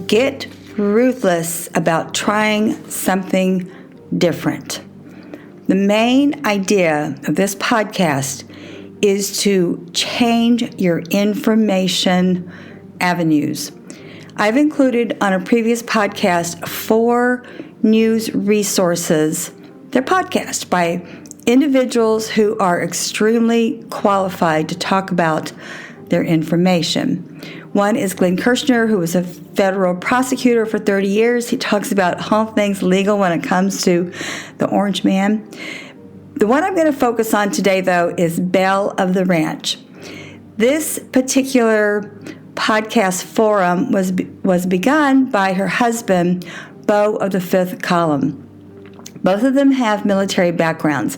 Get ruthless about trying something different. The main idea of this podcast is to change your information avenues. I've included on a previous podcast 4 news resources. They're podcasts by individuals who are extremely qualified to talk about their information. One is Glenn Kirshner, who was a federal prosecutor for 30 years. He talks about all things legal when it comes to the Orange Man. The one I'm going to focus on today, though, is Belle of the Ranch. This particular podcast forum was begun by her husband, Beau of the 5th column. Both of them have military backgrounds.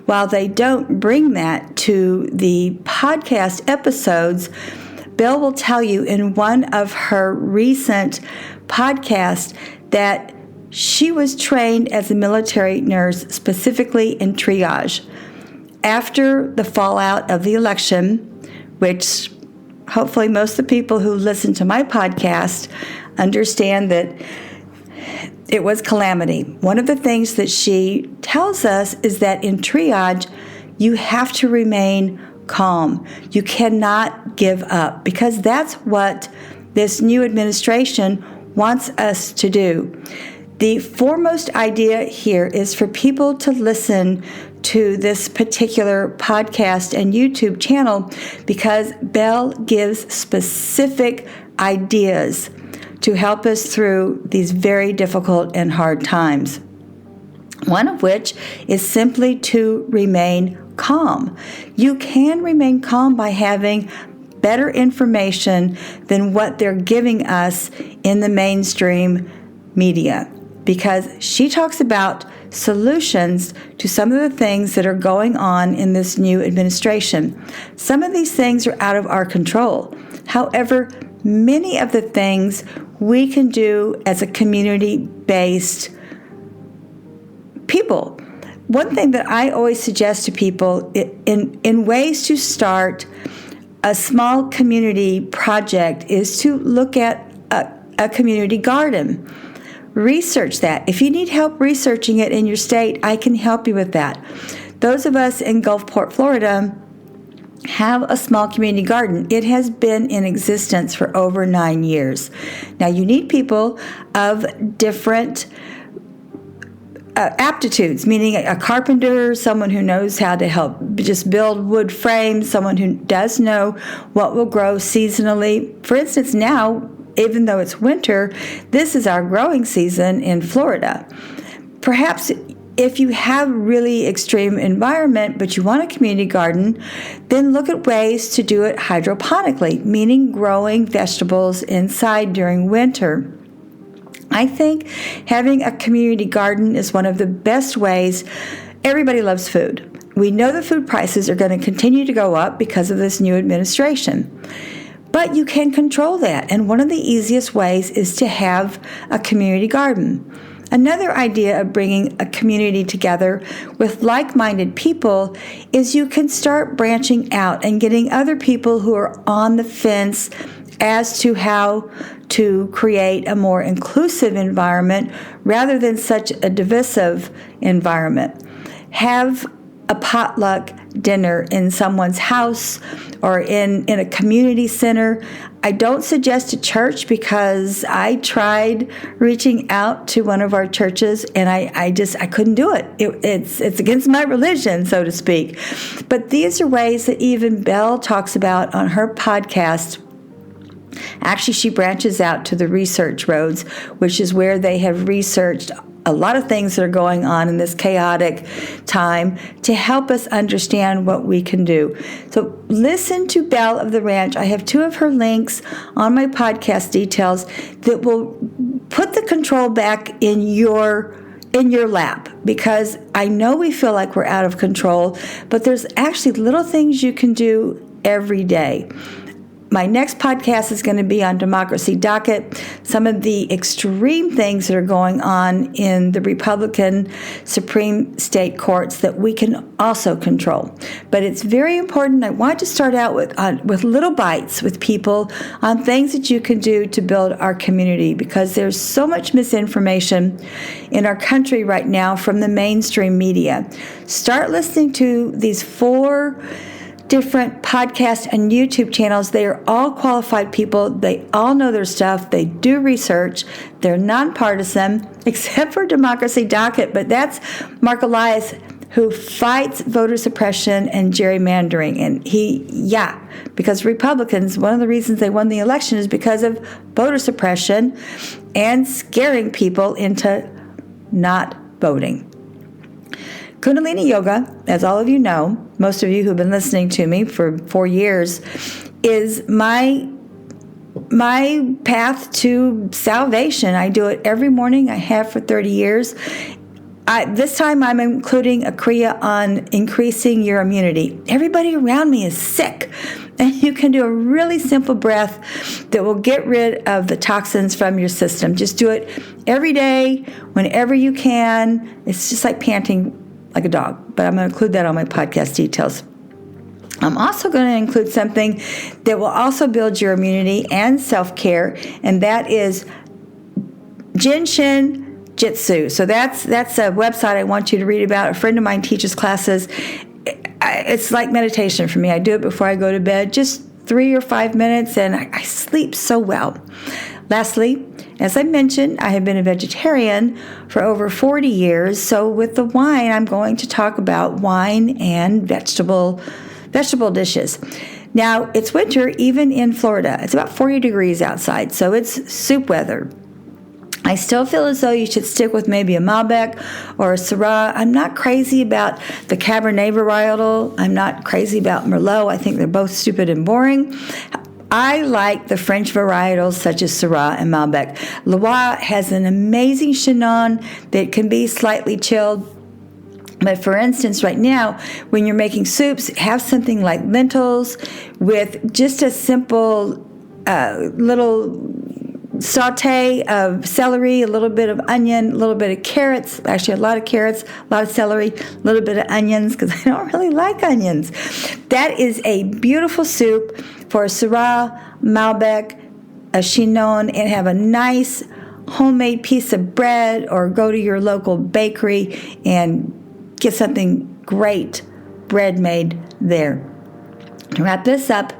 While they don't bring that to the podcast episodes, Belle will tell you in one of her recent podcasts that she was trained as a military nurse, specifically in triage. After the fallout of the election, which hopefully most of the people who listen to my podcast understand that it was calamity. One of the things that she tells us is that in triage, you have to remain calm. You cannot give up, because that's what this new administration wants us to do. The foremost idea here is for people to listen to this particular podcast and YouTube channel because Belle gives specific ideas to help us through these very difficult and hard times. One of which is simply to remain calm. You can remain calm by having better information than what they're giving us in the mainstream media, because she talks about solutions to some of the things that are going on in this new administration. Some of these things are out of our control. However, many of the things we can do as a community-based people. One thing that I always suggest to people in ways to start a small community project is to look at a community garden. Research that. If you need help researching it in your state, I can help you with that. Those of us in Gulfport, Florida, have a small community garden. It has been in existence for over 9 years. Now, you need people of different aptitudes, meaning a carpenter, someone who knows how to help just build wood frames, someone who does know what will grow seasonally. For instance, now, even though it's winter, this is our growing season in Florida. Perhaps if you have really extreme environment, but you want a community garden, then look at ways to do it hydroponically, meaning growing vegetables inside during winter. I think having a community garden is one of the best ways. Everybody loves food. We know the food prices are going to continue to go up because of this new administration. But you can control that, and one of the easiest ways is to have a community garden. Another idea of bringing a community together with like-minded people is you can start branching out and getting other people who are on the fence as to how to create a more inclusive environment rather than such a divisive environment. Have a potluck dinner in someone's house or in a community center. I don't suggest a church because I tried reaching out to one of our churches and I couldn't do it. It's against my religion, so to speak. But these are ways that even Belle talks about on her podcast. Actually, she branches out to the research roads, which is where they have researched a lot of things that are going on in this chaotic time to help us understand what we can do. So listen to Belle of the Ranch. I have 2 of her links on my podcast details that will put the control back in your lap, because I know we feel like we're out of control, but there's actually little things you can do every day. My next podcast is going to be on democracy docket, some of the extreme things that are going on in the Republican Supreme State courts that we can also control. But it's very important. I want to start out with little bites with people on things that you can do to build our community, because there's so much misinformation in our country right now from the mainstream media. Start listening to these 4 different podcasts and YouTube channels. They are all qualified people. They all know their stuff. They do research. They're nonpartisan, except for Democracy Docket, but that's Mark Elias, who fights voter suppression and gerrymandering. And because Republicans, one of the reasons they won the election is because of voter suppression and scaring people into not voting. Kundalini Yoga, as all of you know, most of you who've been listening to me for 4 years, is my path to salvation. I do it every morning. I have for 30 years. This time I'm including a Kriya on increasing your immunity. Everybody around me is sick, and you can do a really simple breath that will get rid of the toxins from your system. Just do it every day, whenever you can. It's just like panting like a dog, but I'm going to include that on my podcast details. I'm also going to include something that will also build your immunity and self-care, and that is Jinshin Jitsu. So that's a website I want you to read about. A friend of mine teaches classes. It's like meditation for me. I do it before I go to bed, just 3 or 5 minutes, and I sleep so well. Lastly, as I mentioned, I have been a vegetarian for over 40 years. So with the wine, I'm going to talk about wine and vegetable dishes. Now, it's winter even in Florida. It's about 40 degrees outside, so it's soup weather. I still feel as though you should stick with maybe a Malbec or a Syrah. I'm not crazy about the Cabernet varietal. I'm not crazy about Merlot. I think they're both stupid and boring. I like the French varietals such as Syrah and Malbec. Loire has an amazing Chenin that can be slightly chilled. But for instance, right now, when you're making soups, have something like lentils with just a simple little saute of celery, a little bit of onion, a little bit of carrots, actually a lot of carrots, a lot of celery, a little bit of onions, because I don't really like onions. That is a beautiful soup for a Syrah, Malbec, a Chenin, and have a nice homemade piece of bread, or go to your local bakery and get something great bread made there. To wrap this up,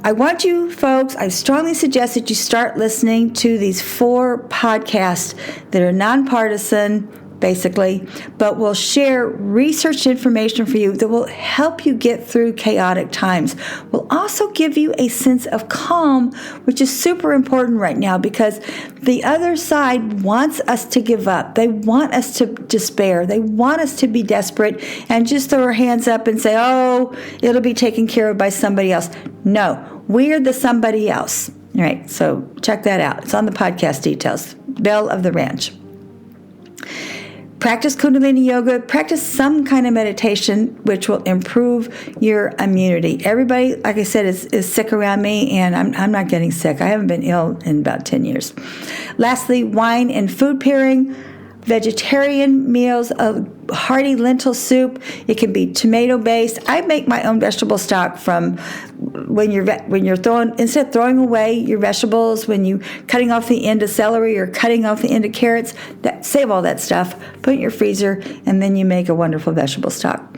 I want you folks, I strongly suggest that you start listening to these 4 podcasts that are nonpartisan, basically, but will share research information for you that will help you get through chaotic times. Will also give you a sense of calm, which is super important right now, because the other side wants us to give up. They want us to despair. They want us to be desperate and just throw our hands up and say, oh, it'll be taken care of by somebody else. No, we're the somebody else. All right, so check that out. It's on the podcast details. Belle of the Ranch. Practice Kundalini Yoga. Practice some kind of meditation, which will improve your immunity. Everybody, like I said, is sick around me, and I'm not getting sick. I haven't been ill in about 10 years. Lastly, wine and food pairing. Vegetarian meals, a hearty lentil soup. It can be tomato based. I make my own vegetable stock from when you're throwing, instead of throwing away your vegetables, when you cutting off the end of celery or cutting off the end of carrots, save all that stuff, put it in your freezer, and then you make a wonderful vegetable stock.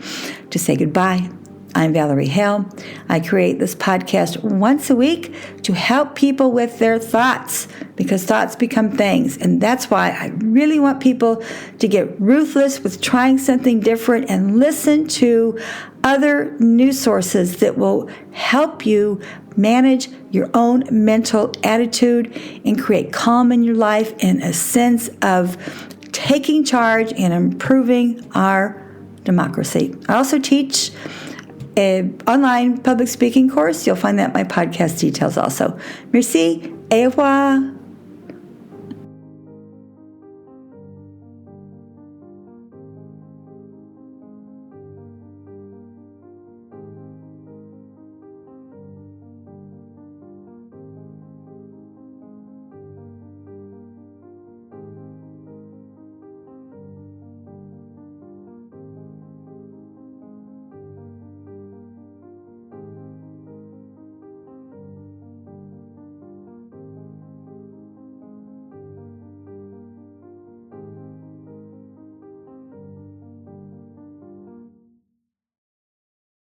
To say goodbye, I'm Valerie Hale. I create this podcast once a week to help people with their thoughts, because thoughts become things. And that's why I really want people to get ruthless with trying something different and listen to other news sources that will help you manage your own mental attitude and create calm in your life and a sense of taking charge and improving our democracy. I also teach an online public speaking course. You'll find that in my podcast details also. Merci, au revoir.